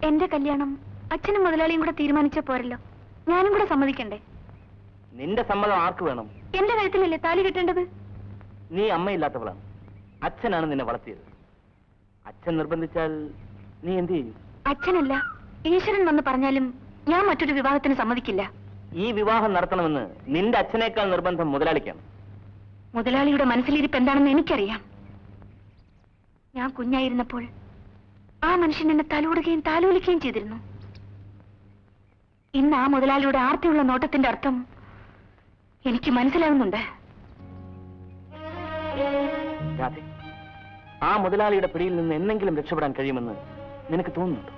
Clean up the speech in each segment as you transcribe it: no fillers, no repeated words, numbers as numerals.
എന്റെ കല്യാണം അച്ഛനും മുതലാളിയും കൂടെ തീരുമാനിച്ച പോരല്ലോ, ഞാനും കൂടെ സമ്മതിക്കണ്ടേ? നിന്റെ സമ്മതം ആർക്ക് വേണം? എന്റെ കഴുത്തിലല്ലേ താലി കെട്ടേണ്ടത്? നീ അമ്മയില്ലാത്തവളാണ്. അച്ഛനാണ് നിന്നെ വളർത്തിയത്. അച്ഛൻ നിർബന്ധിച്ചാൽ നീ എന്ത് ചെയ്യും? അച്ഛനല്ല, ഈശ്വരൻ വന്ന് പറഞ്ഞാലും ഞാൻ മറ്റൊരു വിവാഹത്തിന് സമ്മതിക്കില്ല. ഈ വിവാഹം നടത്തണമെന്ന് നിന്റെ അച്ഛനേക്കാൾ നിർബന്ധം മുതലാളിക്കാണ്. മുതലാളിയുടെ മനസ്സിലിരിപ്പ് എന്താണെന്ന് എനിക്കറിയാം. ഞാൻ കുഞ്ഞായിരുന്നപ്പോൾ ആ മനുഷ്യൻ എന്നെ തലോടുകയും താലോലിക്കുകയും ചെയ്തിരുന്നു. ഇന്ന് ആ മുതലാളിയുടെ ആർത്തിയുള്ള നോട്ടത്തിന്റെ അർത്ഥം എനിക്ക് മനസ്സിലാവുന്നുണ്ട്. ആ മുതലാളിയുടെ പിടിയിൽ നിന്ന് എന്നെങ്കിലും രക്ഷപ്പെടാൻ കഴിയുമെന്ന് നിനക്ക് തോന്നുന്നുണ്ടോ?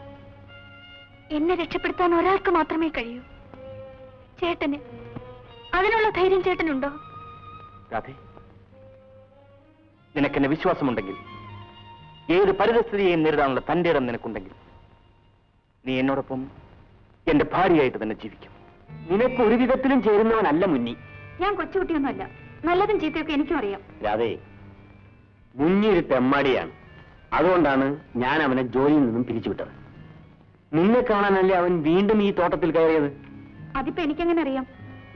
എന്നെ രക്ഷപ്പെടുത്താൻ ഒരാൾക്ക് മാത്രമേ കഴിയൂ, ചേട്ടന്. അതിനുള്ള ധൈര്യം ചേട്ടനുണ്ടോ? രാധേ, നിനക്കെന്നെ വിശ്വാസമുണ്ടെങ്കിൽ, ഏത് പരിതസ്ഥിതിയെയും നേരിടാനുള്ള തന്റെ ഇടം നിനക്കുണ്ടെങ്കിൽ, നീ എന്നോടൊപ്പം എന്റെ ഭാര്യയായിട്ട് തന്നെ ജീവിക്കും. നിനക്ക് ഒരു വിധത്തിലും ചേരുന്നവനല്ല മുന്നി. ഞാൻ കൊച്ചുകുട്ടിയൊന്നുമല്ല. നല്ലതും ചീത്തയൊക്കെ എനിക്കും അറിയാം. രാധേ, മുന്നി ഒരു തെമ്മാടിയാണ്. അതുകൊണ്ടാണ് ഞാൻ അവനെ ജോലിയിൽ നിന്നും പിരിച്ചുവിട്ടത്. നിന്നെ കാണാനല്ലേ അവൻ വീണ്ടും ഈ തോട്ടത്തിൽ കയറിയത്. അതിപ്പോ എനിക്കെങ്ങനെ അറിയാം?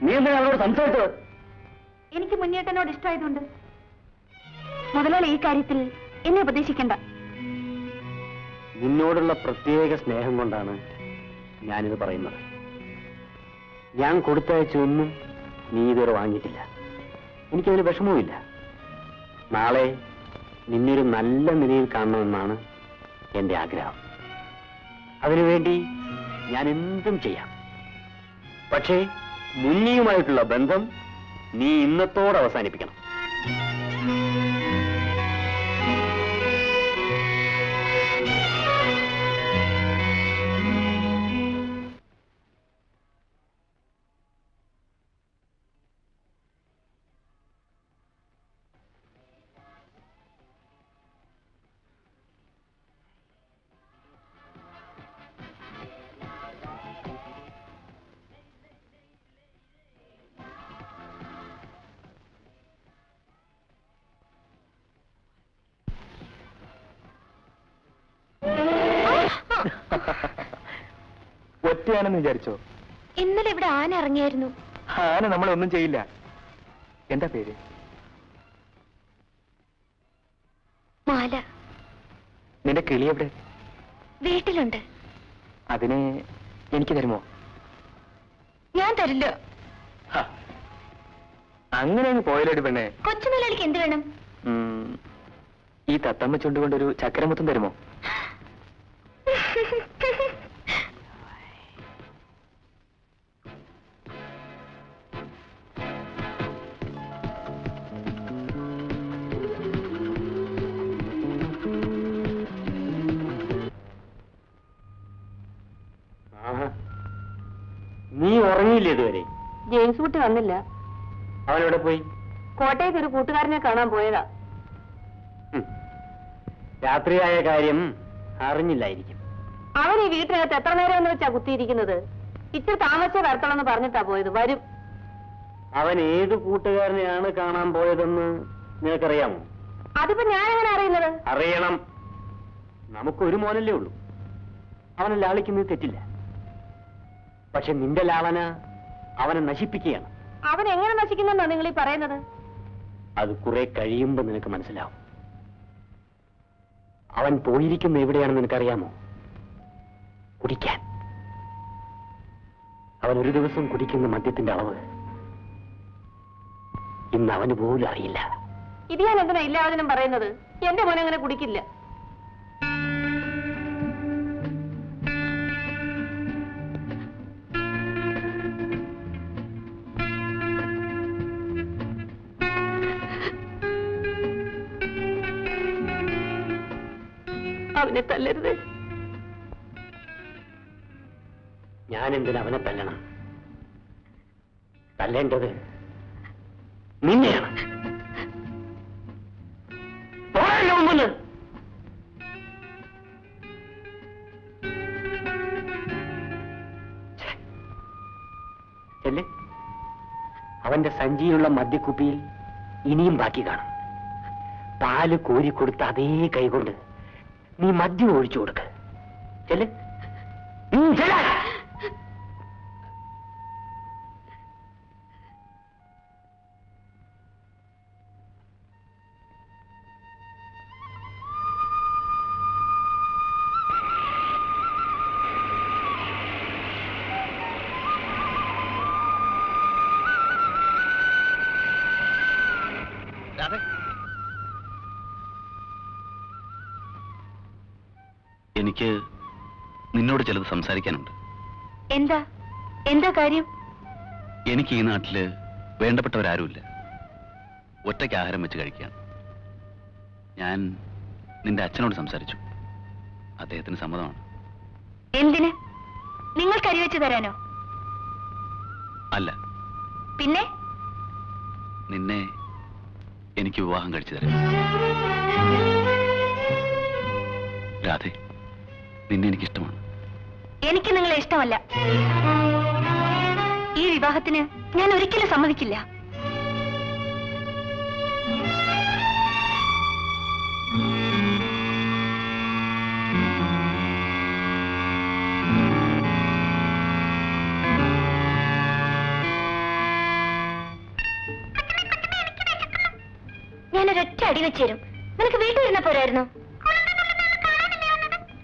നീ എന്തിനാ അവനോട് സംസാരിച്ചത്? എനിക്ക് മുന്നേട്ടനോട് ഇഷ്ടമായതുകൊണ്ട്. മുതലാളി ഈ കാര്യത്തിൽ എന്നെ ഉപദേശിക്കണ്ട. നിന്നോടുള്ള പ്രത്യേക സ്നേഹം കൊണ്ടാണ് ഞാനിത് പറയുന്നത്. ഞാൻ കൊടുത്തയച്ചൊന്നും നീ ഇതുവരെ വാങ്ങിയിട്ടില്ല. എനിക്കതിന് വിഷമവുമില്ല. നാളെ നിന്നൊരു നല്ല നിലയിൽ കാണണമെന്നാണ് എന്റെ ആഗ്രഹം. അതിനുവേണ്ടി ഞാൻ എന്തും ചെയ്യാം. പക്ഷേ മുന്നിയുമായിട്ടുള്ള ബന്ധം നീ ഇന്നത്തോടെ അവസാനിപ്പിക്കണം. ഒറ്റയാണെന്ന് വിചാരിച്ചോ? ഇന്നലെ ഇവിടെ ആന ഇറങ്ങിയായിരുന്നു. ആന നമ്മളൊന്നും ചെയ്യില്ല. എന്താ പേര്? മാല. നിന്റെ കിളി എവിടെ? വീട്ടിലുണ്ട്. അതിനെ എനിക്ക് തരുമോ? ഞാൻ തരില്ല. അങ്ങനെ അങ്ങ് പോയല്ലേടി പെണ്ണെ. കൊച്ചുമുതലാളിക്ക് എന്ത് വേണം? ഈ തത്തമ്മ ചുണ്ടുകൊണ്ടൊരു ചക്കരമുത്തം തരുമോ? നീ ഉറങ്ങിയില്ലേ ഇതുവരെ? ജെയിംസ് കുട്ടി വന്നില്ല. അവനെവിടെ പോയി? കോട്ടയത്ത് ഒരു കൂട്ടുകാരനെ കാണാൻ പോയതാ. രാത്രിയായ കാര്യം അറിഞ്ഞില്ലായിരിക്കും. അവൻ ഈ വീട്ടിനകത്ത് എത്ര നേരം എന്ന് വെച്ചാ കുത്തിയിരിക്കുന്നത്. ഇച്ചിരി താമസിച്ച വരത്തോളെന്ന് പറഞ്ഞിട്ടാ പോയത്. വരും. അവൻ ഏത് കൂട്ടുകാരനെയാണ് കാണാൻ പോയതെന്ന് നിനക്കറിയാമോ? അതിപ്പോ ഞാൻ എങ്ങനെ അറിയുന്നത്? അറിയണം. നമുക്കൊരു മോനല്ലേ ഉള്ളൂ. അവനെ ലാളിക്കുന്നത് തെറ്റില്ല. പക്ഷെ നിന്റെ ലാളന അവനെ നശിപ്പിക്കുകയാണ്. അവൻ എങ്ങനെ നശിക്കുന്നെന്നോ നിങ്ങൾ ഈ പറയുന്നത്? അത് കുറെ കഴിയുമ്പോ നിനക്ക് മനസ്സിലാവും. അവൻ പോയിരിക്കുന്ന എവിടെയാണെന്ന് നിനക്കറിയാമോ? കുടിക്കാൻ. അവൻ ഒരു ദിവസം കുടിക്കുന്ന മദ്യത്തിന്റെ അളവ് ഇന്ന് അവന് പോലും അറിയില്ല. ഇത് ഞാൻ എന്തിനാ എല്ലാവരും പറയുന്നത്? എന്റെ മോനെ അങ്ങനെ കുടിക്കില്ല. അവനെ തല്ലരുത്. ഞാൻ എന്തിനാ അവനെ തല്ലണം? തല്ലേണ്ടത് നിന്നെയാണ്. അവന്റെ സഞ്ചിയിലുള്ള മദ്യക്കുപ്പിയിൽ ഇനിയും ബാക്കി കാണും. പാല് കോരിക്കൊടുത്ത അതേ കൈകൊണ്ട് നീ മദ്യം ഒഴിച്ചു കൊടുക്ക. ചെല്ല്. ചെല്ലാൻ. എനിക്ക് നിന്നോട് ചിലത് സംസാരിക്കാനുണ്ട്. എന്താ എന്താ കാര്യം? എനിക്ക് ഈ നാട്ടില് വേണ്ടപ്പെട്ടവരാരുമില്ല. ഒറ്റയ്ക്ക് ആഹാരം വെച്ച് കഴിക്കുകയാണ്. ഞാൻ നിന്റെ അച്ഛനോട് സംസാരിച്ചു. അദ്ദേഹത്തിന് സമ്മതമാണ്. എന്തിന്? നിങ്ങൾ കറിവെച്ച് തരാനോ? അല്ല, പിന്നെ നിന്നെ എനിക്ക് വിവാഹം കഴിച്ചു തരാം. രാധേ, നിന്നെ എനിക്കിഷ്ടമാണ്. എനിക്ക് നിങ്ങളെ ഇഷ്ടമല്ല. ഈ വിവാഹത്തിന് ഞാൻ ഒരിക്കലും സമ്മതിക്കില്ല. ഞാനൊരൊറ്റ അടി വെച്ചേരും. നിനക്ക് വീട്ടിൽ ഇരുന്ന പോരായിരുന്നു?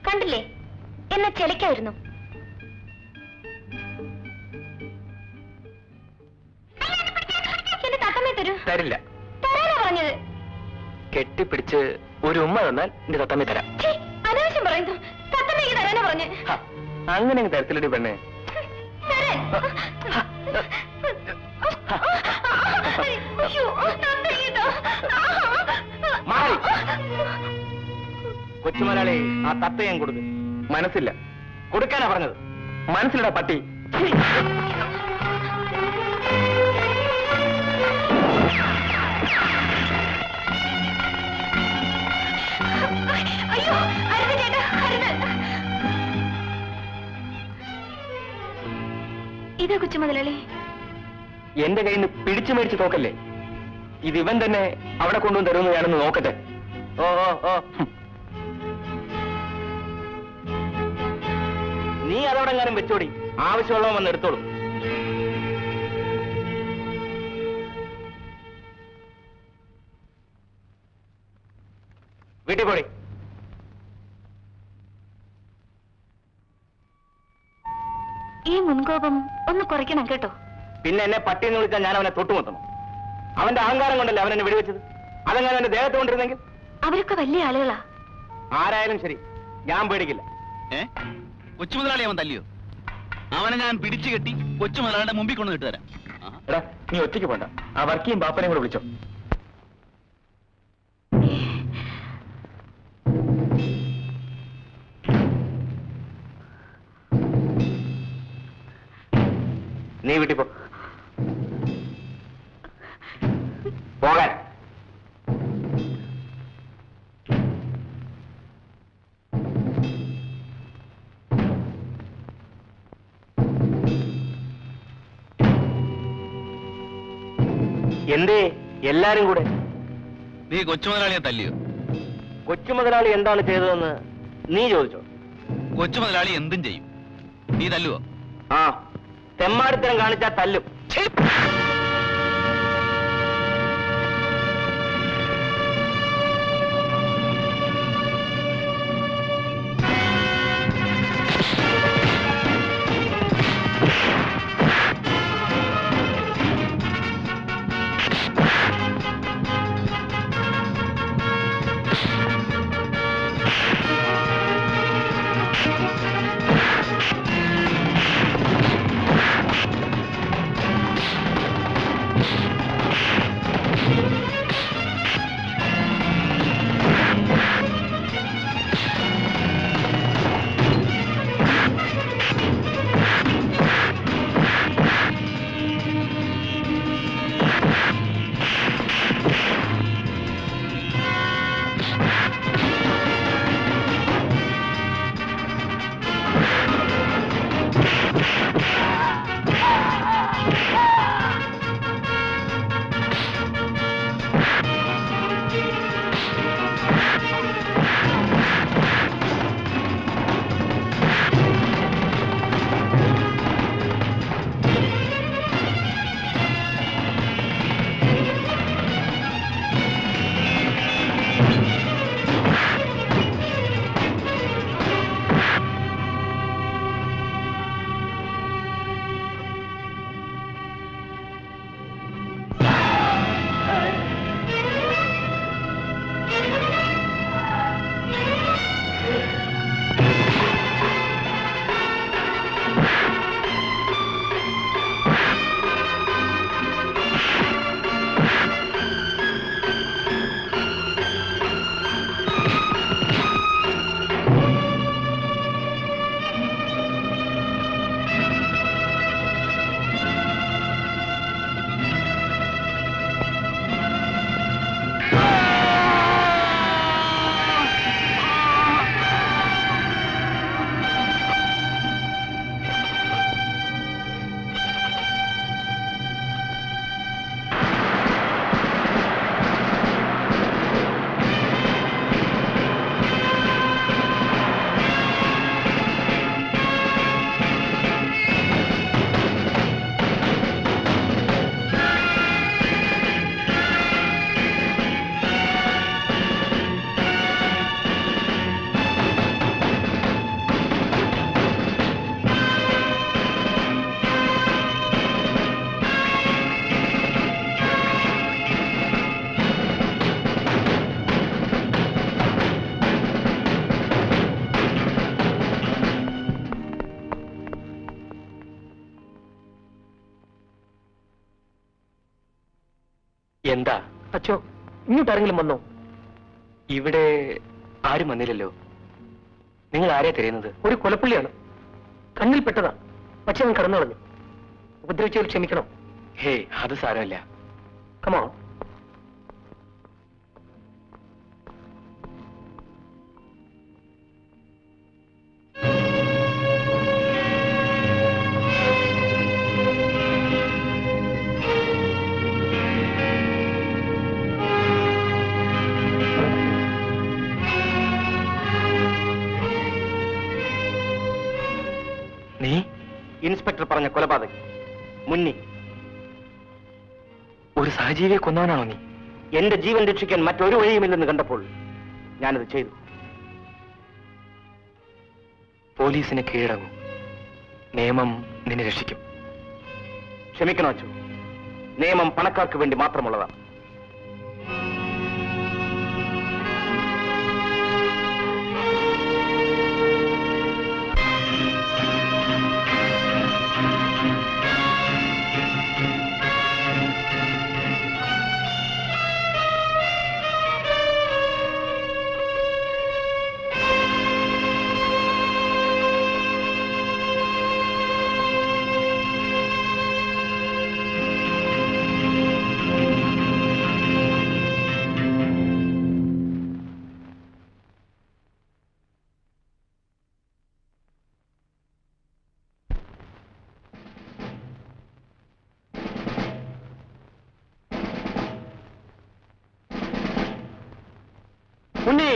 കണ്ടില്ലേ, എന്നെ ചെലക്കായിരുന്നു. എന്റെ തത്തമ്മേ തരൂ. തരില്ല. തരാനാ പറഞ്ഞത്. കെട്ടിപ്പിടിച്ച് ഒരു ഉമ്മ തന്നാൽ എന്റെ തത്തമ്മ തരാം. അനാവശ്യം പറയുന്നു. തത്തമ്മയ്ക്ക് തരാനാ പറഞ്ഞ്. അങ്ങനെ തരത്തിലടി പെണ്ണേ. കൊച്ചുമലയാളി, ആ തത്തയും കൊടുക്ക്. മനസ്സില്ല, കൊടുക്കാനാ പറഞ്ഞത്. മനസ്സിലടാ പട്ടി. അയ്യോ, അരുത് ചേട്ടാ, അരുത്. ഇതാ കൊച്ചുമുതലാളി. എന്റെ കയ്യിൽ നിന്ന് പിടിച്ചു മേടിച്ച് നോക്കല്ലേ. ഇത് ഇവൻ തന്നെ അവിടെ കൊണ്ടുവന്ന് തരുമെന്ന് ഞാനൊന്ന് നോക്കട്ടെ. ഓ ഓ ഓ, നീ അതവിടെ എങ്ങാനും വെച്ചോടി. ആവശ്യമുള്ളവൻ വന്ന് എടുത്തോളൂ. വീട്ടിൽ പോടി. ഈ മുൻകോപം ഒന്ന് കുറയ്ക്കണം കേട്ടോ. പിന്നെ എന്നെ പട്ടിയെന്ന് വിളിച്ചാൽ ഞാൻ അവനെ തൊട്ടുമുത്തണം. അവന്റെ അഹങ്കാരം കൊണ്ടല്ലേ അവൻ എന്നെ വെടിവെച്ചത്. അതെങ്ങനെ അവന്റെ ദേഹത്ത് കൊണ്ടിരുന്നെങ്കിൽ? അവരൊക്കെ വലിയ ആളുകളാ. ആരായാലും ശരി, ഞാൻ പേടിക്കില്ല. കൊച്ചുമുതലാളി അവൻ തല്ലിയോ? അവനെ ഞാൻ പിടിച്ചു കെട്ടി കൊച്ചുമുതലാളിയുടെ മുമ്പിൽ കൊണ്ട് ഇട്ടുതരാം. എടാ, നീ ഒറ്റയ്ക്ക് പോണ്ട. ആ വർക്കിയും ബാപ്പനെയും കൂടെ വിളിച്ചോ. നീ വീട്ടിൽ പോ. പോകാൻ. എന്തേ എല്ലാരും കൂടെ? നീ കൊച്ചുമുതലാളിയെ തല്ലിയോ? കൊച്ചുമുതലാളി എന്താണ് ചെയ്തതെന്ന് നീ ചോദിച്ചോ? കൊച്ചുമുതലാളി എന്തും ചെയ്യും. നീ തല്ലുവോ? ആ, തെമ്മാടിത്തരം കാണിച്ചാ തല്ലും. എന്താ അച്ചോ, ഇങ്ങോട്ടാരെങ്കിലും വന്നോ? ഇവിടെ ആരും വന്നില്ലല്ലോ. നിങ്ങൾ ആരെയാ തിരയുന്നത്? ഒരു കൊലപ്പള്ളിയാണ്. കണ്ണിൽ പെട്ടതാ, പക്ഷെ അവൻ കടന്നു കളഞ്ഞു. ഉപദ്രവിച്ചതിൽ ക്ഷമിക്കണം. ഹേ, അത് സാരമല്ല. കമോൺ. നീ ഇൻസ്പെക്ടർ പറഞ്ഞ കൊലപാതകി മുന്നി. ഒരു സഹജീവിയെ കൊന്നവനാണോ നീ? എന്റെ ജീവൻ രക്ഷിക്കാൻ മറ്റൊരു വഴിയുമില്ലെന്ന് കണ്ടപ്പോൾ ഞാനത് ചെയ്തു. പോലീസിന് കീഴടങ്ങും. നിയമം നിന്നെ രക്ഷിക്കും. ക്ഷമിക്കണോ അച്ചു, നിയമം പണക്കാർക്ക് വേണ്ടി മാത്രമുള്ളതാണ്. ഉണ്ണി